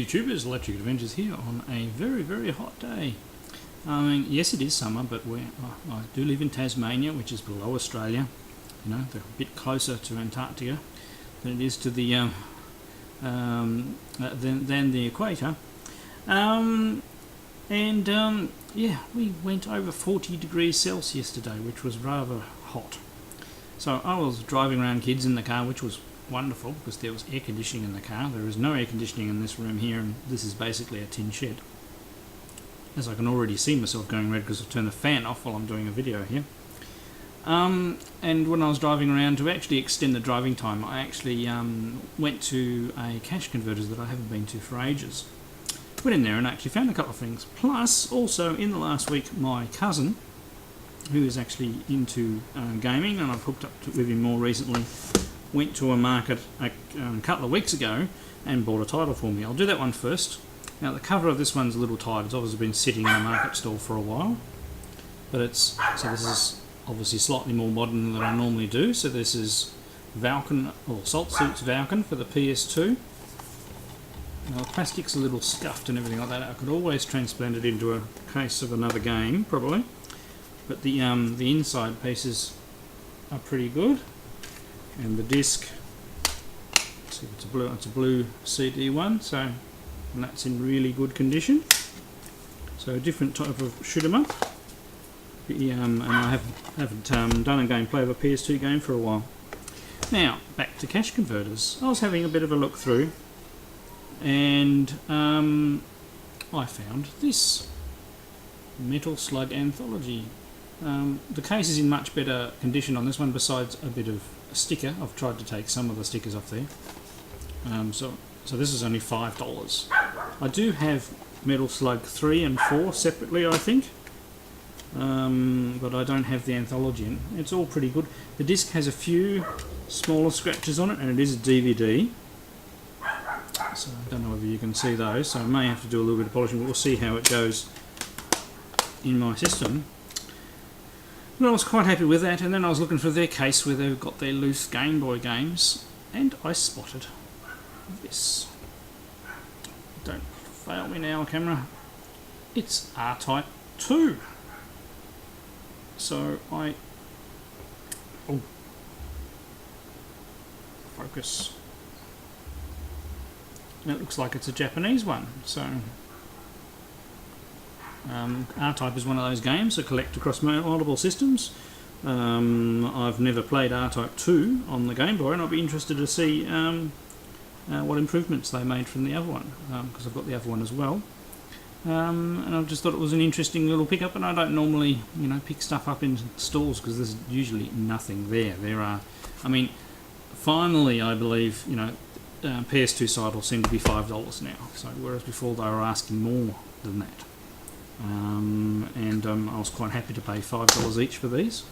YouTubers, Electric Adventures here on a very, very hot day. I mean, yes, it is summer, but I do live in Tasmania, which is below Australia. You know, they're a bit closer to Antarctica than it is to the than the equator. Yeah, we went over 40 degrees Celsius today, which was rather hot. So I was driving around kids in the car, which was wonderful because there was air conditioning in the car. There is no air conditioning in this room here, and this is basically a tin shed. As I can already see myself going red because I've turned the fan off while I'm doing a video here. And when I was driving around, to actually extend the driving time, I actually went to a cash converters that I haven't been to for ages. Went in there and actually found a couple of things. Plus, also in the last week, my cousin, who is actually into gaming, and I've hooked up with him more recently, went to a market a couple of weeks ago and bought a title for me. I'll do that one first. Now the cover of this one's a little tight. It's obviously been sitting in a market stall for a while, but this is obviously slightly more modern than I normally do. So this is Valken, or Salt Suits Valken for the PS2. Now the plastic's a little scuffed and everything like that. I could always transplant it into a case of another game, probably. But the inside pieces are pretty good. And the disc, see, it's a blue CD one, so, and that's in really good condition. So a different type of shoot 'em up. And I haven't done a gameplay of a PS2 game for a while. Now back to cash converters. I was having a bit of a look through, and I found this Metal Slug Anthology. The case is in much better condition on this one, besides a bit of a sticker. I've tried to take some of the stickers off there. So this is only $5. I do have Metal Slug 3 and 4 separately, I think. But I don't have the anthology in. It's all pretty good. The disc has a few smaller scratches on it, and it is a DVD. So I don't know whether you can see those, so I may have to do a little bit of polishing, but we'll see how it goes in my system. But I was quite happy with that, and then I was looking for their case where they've got their loose Gameboy games, and I spotted this. Don't fail me now, camera. It's R-Type 2. So focus. And it looks like it's a Japanese one, so R-Type is one of those games that collect across multiple systems. I've never played R-Type 2 on the Game Boy, and I'll be interested to see what improvements they made from the other one, because I've got the other one as well. And I just thought it was an interesting little pickup, and I don't normally, pick stuff up in stores because there's usually nothing there. Finally, I believe, PS2 titles seem to be $5 now, so whereas before they were asking more than that. I was quite happy to pay $5 each for these.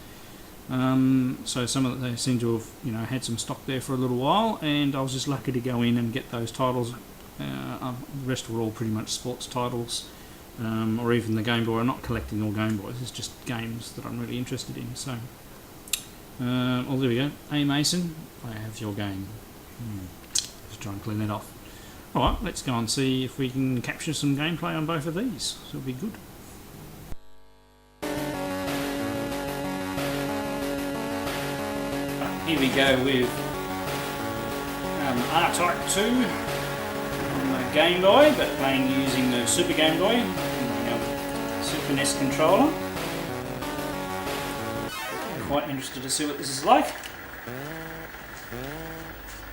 So some of they seem to have, had some stock there for a little while, and I was just lucky to go in and get those titles. The rest were all pretty much sports titles, or even the Game Boy. I'm not collecting all Game Boys, it's just games that I'm really interested in. So, there we go. Hey Mason, I have your game. Let's try and clean that off. Alright, let's go and see if we can capture some gameplay on both of these. So it'll be good. Here we go with R-Type 2 on the Game Boy, but playing using the Super Game Boy and the Super NES controller. Quite interested to see what this is like.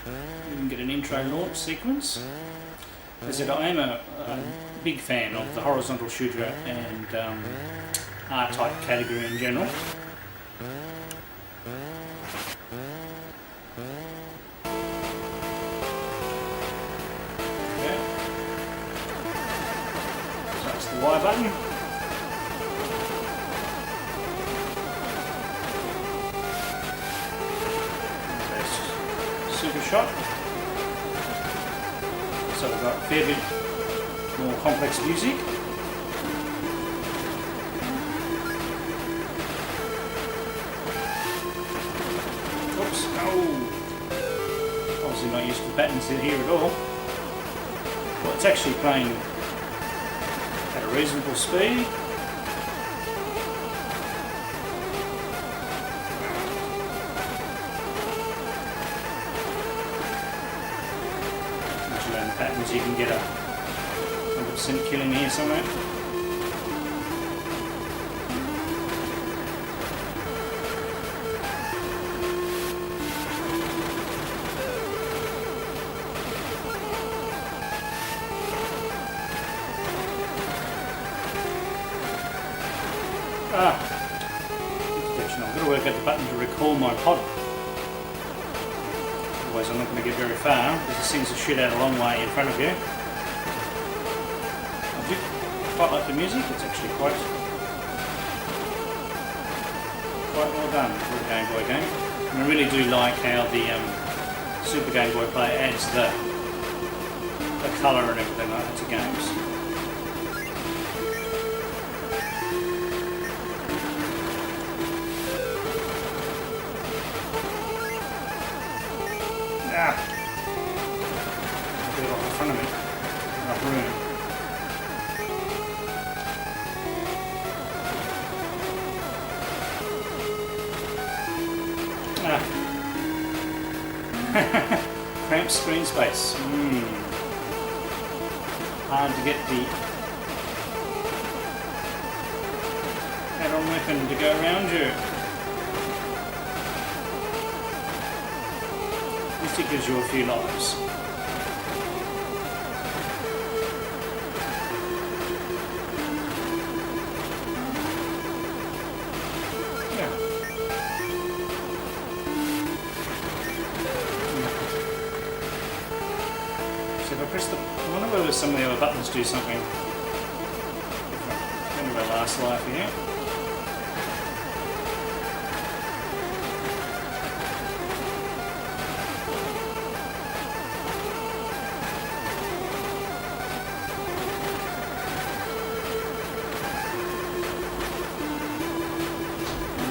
We can get an intro launch sequence. As I said, I am a big fan of the horizontal shooter and R-Type category in general. Okay. So that's the Y button. Super shot. So we've got a fair bit more complex music. Oops, oh! Obviously not used to patterns in here at all. Well, it's actually playing at a reasonable speed. Once you learn the patterns, you can get a 100% killing here somewhere. I've got to work out the button to recall my pod. Otherwise I'm not going to get very far, because it sends the shit out a long way in front of you. I do quite like the music, it's actually quite well done for a Game Boy game. And I really do like how the Super Game Boy player adds the colour and everything like that to games. Get it off in front of me. Enough room. Cramped screen space. Hard to get the add-on weapon to go around you. At least it gives you a few lives. So if I press the... I wonder whether some of the other buttons do something different. End of our last life here.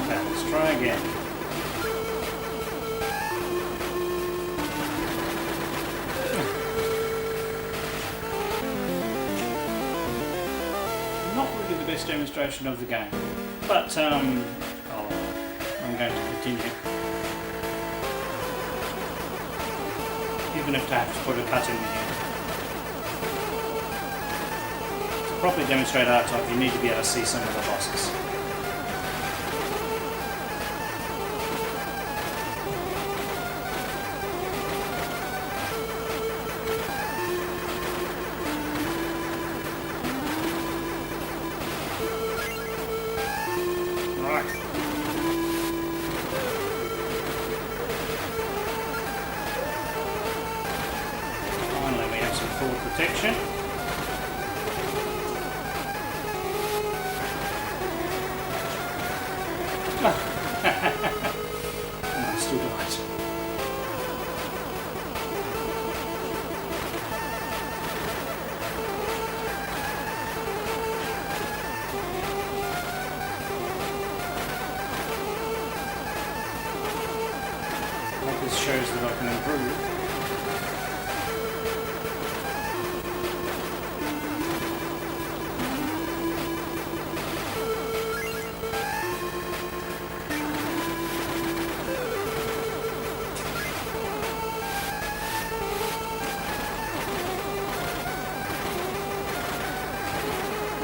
Okay, let's try again. The best demonstration of the game, but I'm going to continue, even if I have to put a cut in the end. To properly demonstrate R-Type, you need to be able to see some of the bosses. Finally, we have some full protection. And I still died. This shows that I can improve.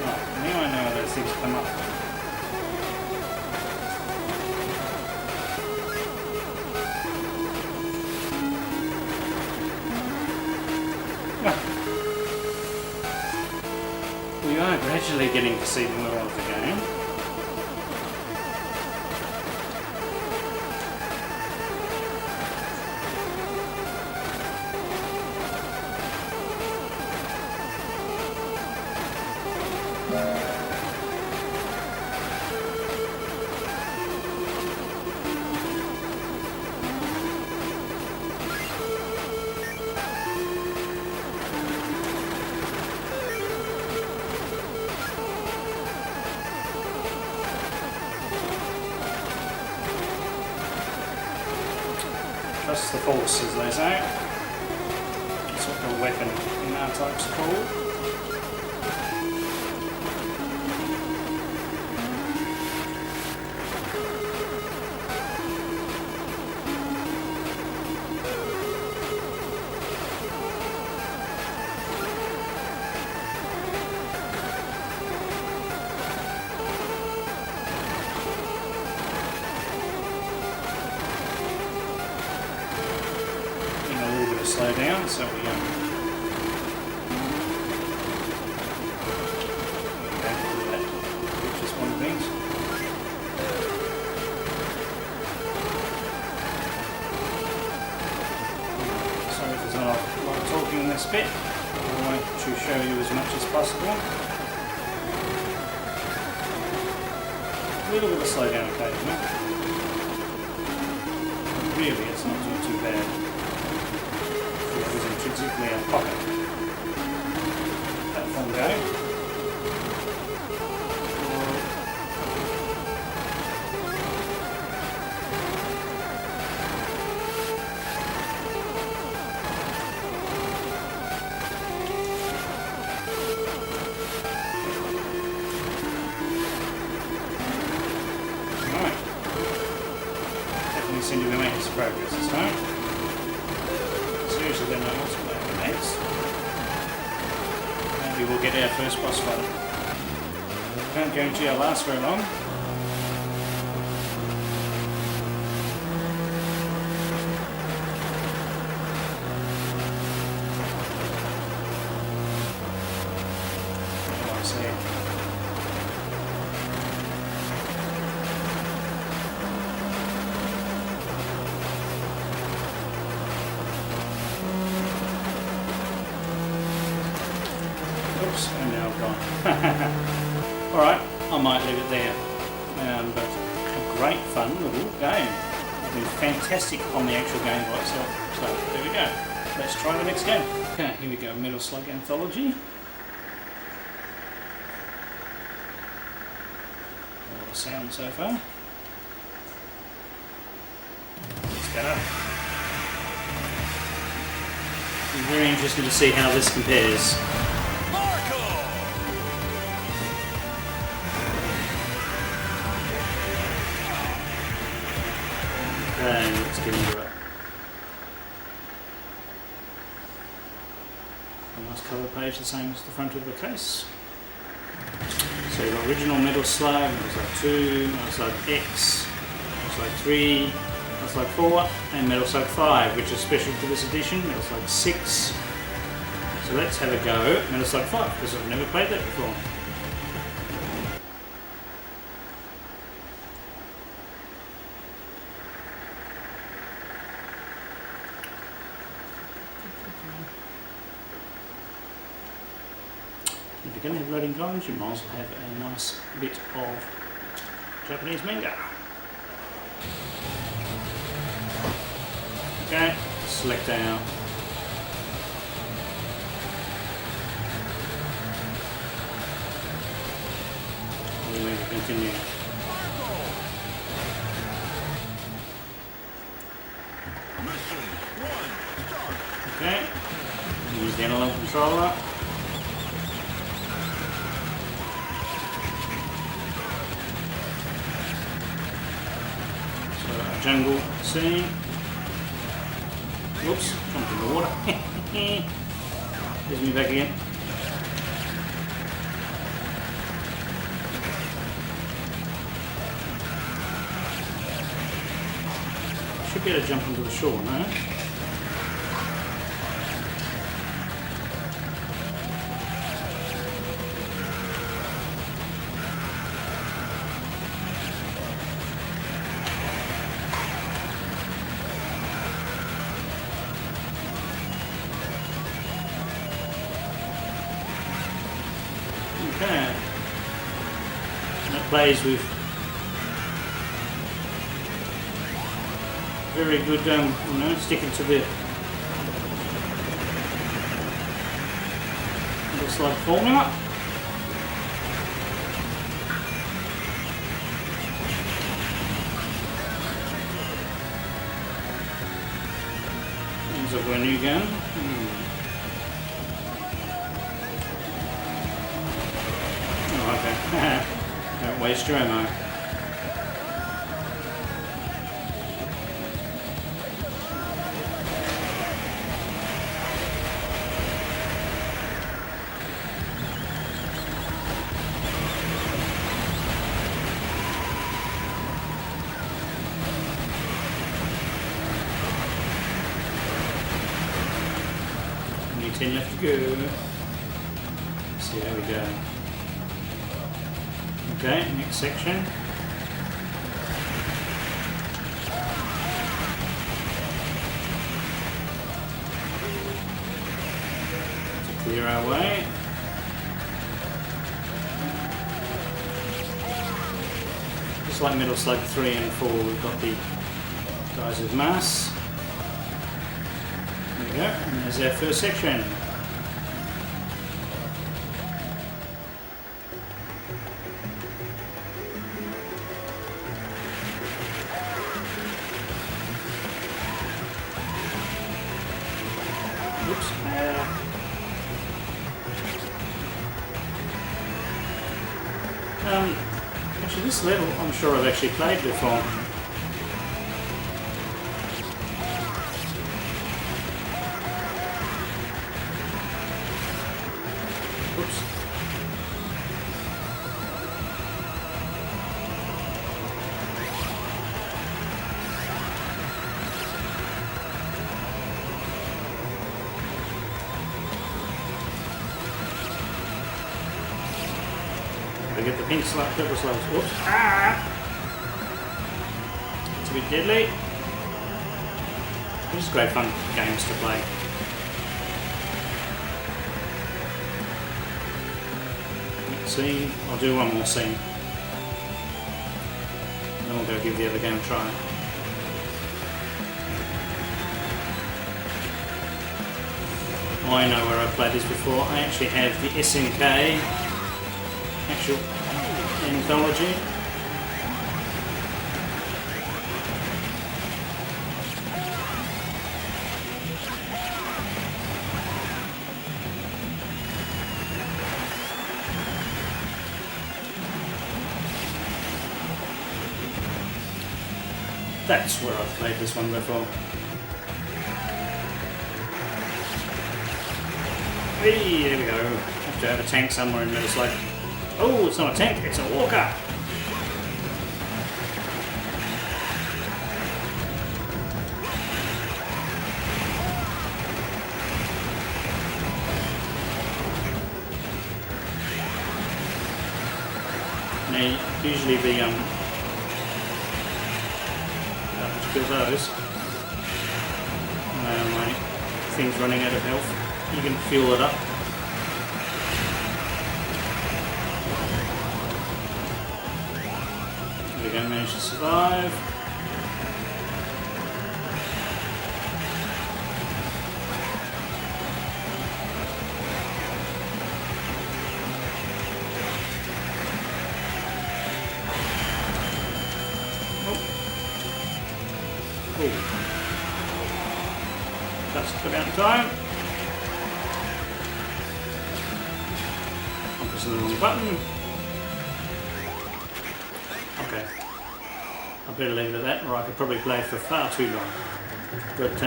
Right, now I know how those things come up. We are gradually getting to see more of the game. Trust the force, as they say. That's what the weapon in R-Type's called. Slow down, so we go through that, which is one of the things. Sorry if there's not a lot of talking in this bit. I want to show you as much as possible. A little bit of slow down occasionally. But really, it's not too bad. It was intrinsically a pocket platform game. Right. Definitely seem to be making some progress this time. Seriously, don't know what's going to happen next. Maybe we'll get our first boss fight. Can't guarantee I'll last very long. I see. And now I've gone. Alright, I might leave it there. But a great fun little game. It's been fantastic on the actual Gameboy itself. So there we go. Let's try the next game. Okay, here we go. Metal Slug Anthology. A lot of sound so far. Let's get up. I'm very interested to see how this compares. Okay, let's get into it. A nice cover page, the same as the front of the case. So you've got original Metal Slug, Metal Slug 2, Metal Slug X, Metal Slug 3, Metal Slug 4, and Metal Slug 5, which is special to this edition, Metal Slug 6. So let's have a go at Metal Slug 5, because I've never played that before. If you're going to have loading times, you might as well have a nice bit of Japanese manga. Okay, select out. We're going to continue. Okay, use the analog controller. Jungle scene. Whoops, jumped in the water. Here's me back again. Should be able to jump onto the shore, no? Okay. And it plays with very good, sticking to the looks like formula. Means I've got a new gun. H2MO. Only 10 left to go. See how we go. Okay, next section. To clear our way. Just like Metal Slug 3 and 4, we've got the guys with mass. There we go, and there's our first section. Oops. Actually, this level I'm sure I've actually played before. Oops. I get the pink slap, purple slugs. Whoops. Ah! It's a bit deadly. These are great fun games to play. Next scene. I'll do one more scene. Then I'll go give the other game a try. I know where I've played this before. I actually have the SNK actual anthology. That's where I've played this one before. Hey, there we go. Have to have a tank somewhere in Metal Slug. Oh, it's not a tank, it's a walker. Now, usually the kill those. My thing's running out of health. You can fuel it up. There we go, managed to survive. Just about in time. I'm pressing the wrong button. Okay. I better leave it at that, or I could probably play for far too long. But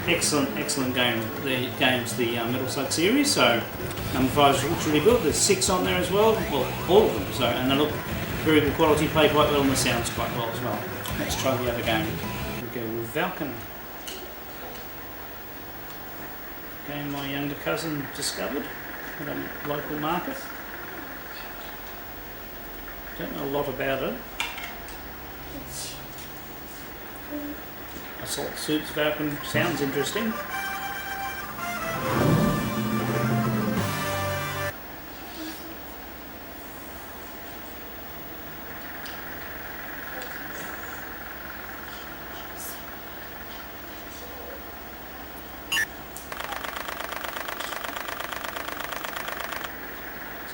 excellent game. The game's the Metal Slug series. So number 5 looks really good. There's 6 on there as well. Well, all of them. So and they look very good quality. Play quite well, and the sounds quite well as well. Let's try the other game. We go with Valken. Game my younger cousin discovered at a local market. Don't know a lot about it. Assault Suits Valken sounds interesting.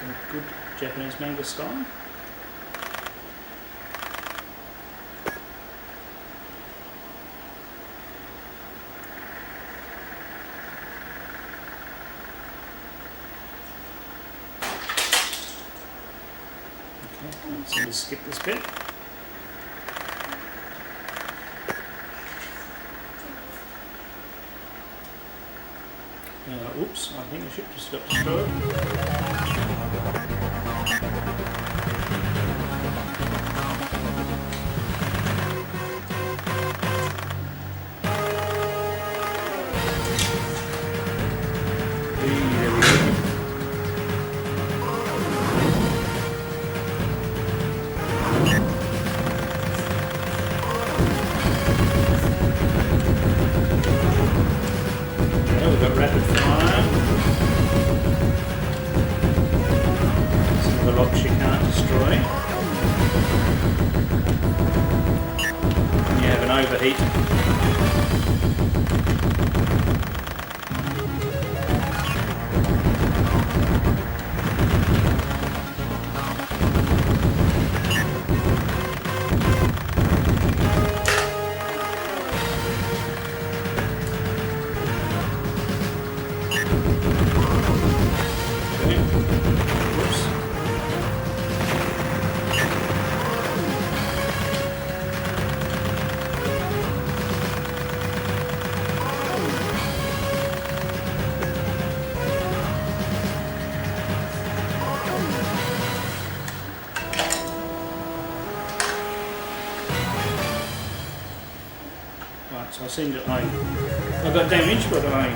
Some good Japanese manga style. So just skip this bit. Oops, I think the ship just got destroyed. There we go. Yeah, we've got rapid fire. Some of the locks you can't destroy. And you have an overheat. Right, so I seem that I got damaged, but I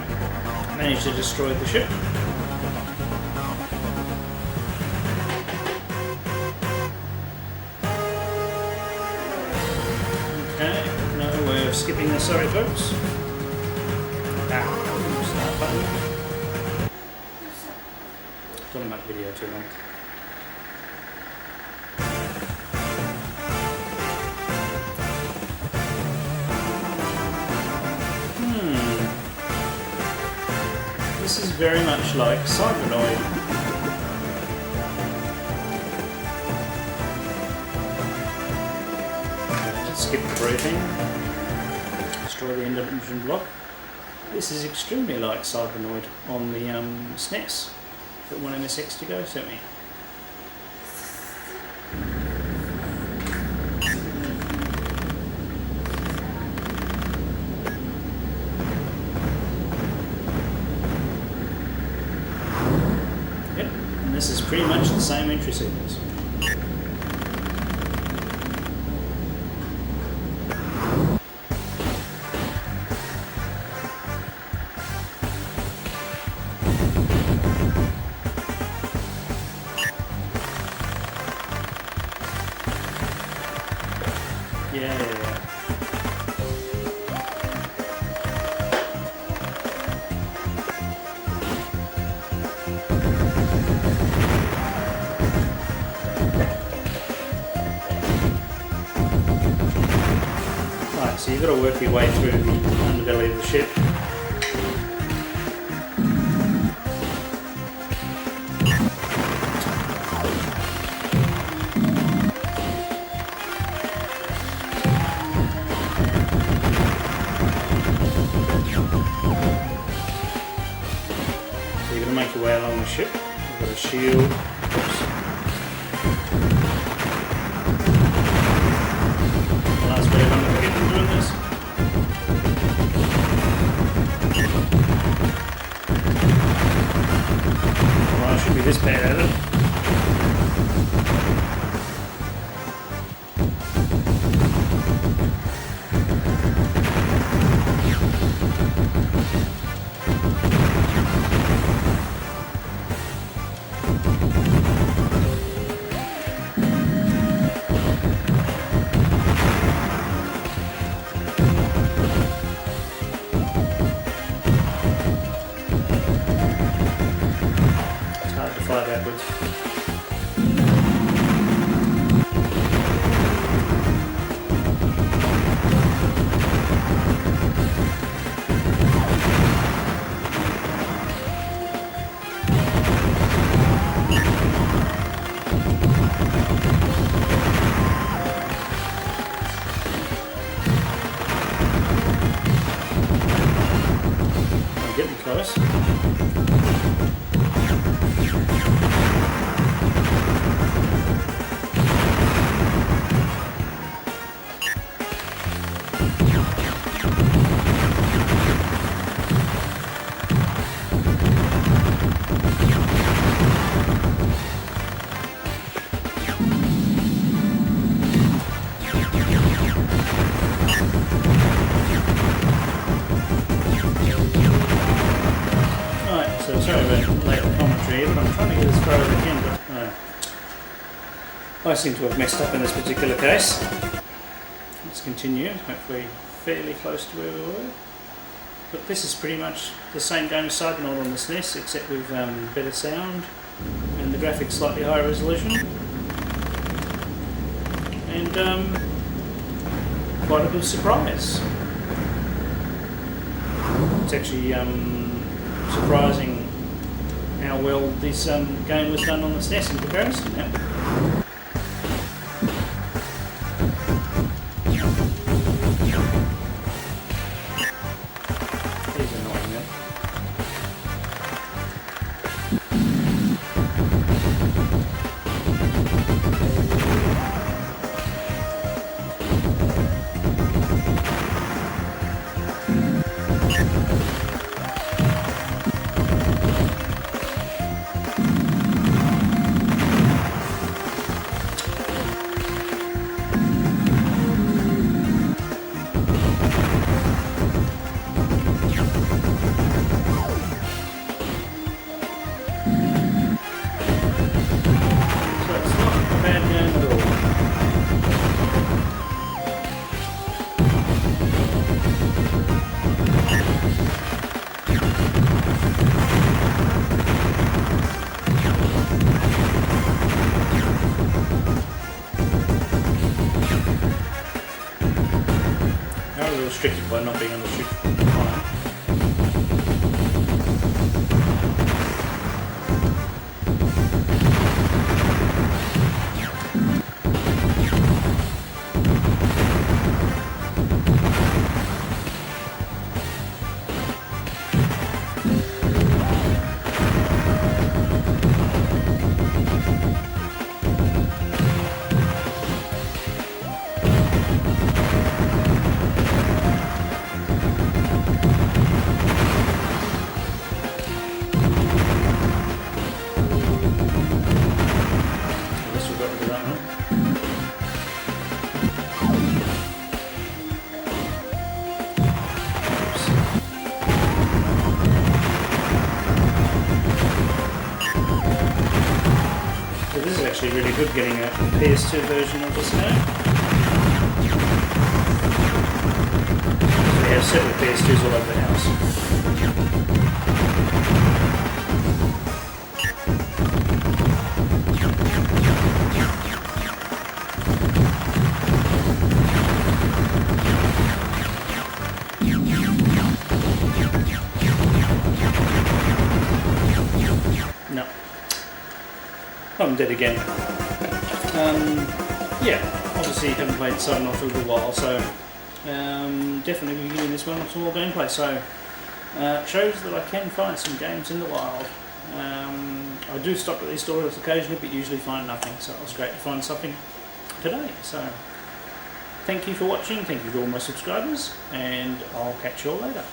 managed to destroy the ship. Okay, no way of skipping this, sorry folks. Start button. Don't make video too long. This is very much like Cybernoid. Skip the briefing. Destroy the engine block. This is extremely like Cybernoid on the SNES that one MSX to go sent me. This is pretty much the same entry sequence. Yeah. So you've got to work your way through the underbelly of the ship. So you're going to make your way along the ship. You've got a shield. Oops. Last bit of I'm getting doing this. Well, I should be this bad at it. Backwards. I'm getting close. here, but I'm trying to get as far as I can, but I seem to have messed up in this particular case. Let's continue, hopefully fairly close to where we were. But this is pretty much the same game as Psychonaut on the SNES, except with better sound and the graphics slightly higher resolution. And quite a good surprise. It's actually surprising how well this game was done on the SNES in comparison now. He's annoying now. Restricted by not being on the street. This is actually really good, getting a PS2 version of this game. We have several PS2s all over the house. No. I'm dead again. Yeah, obviously haven't played Psychonaut for a little while, so definitely be giving this one some more gameplay. So shows that I can find some games in the wild. I do stop at these stores occasionally, but usually find nothing. So it was great to find something today. So thank you for watching. Thank you to all my subscribers, and I'll catch you all later.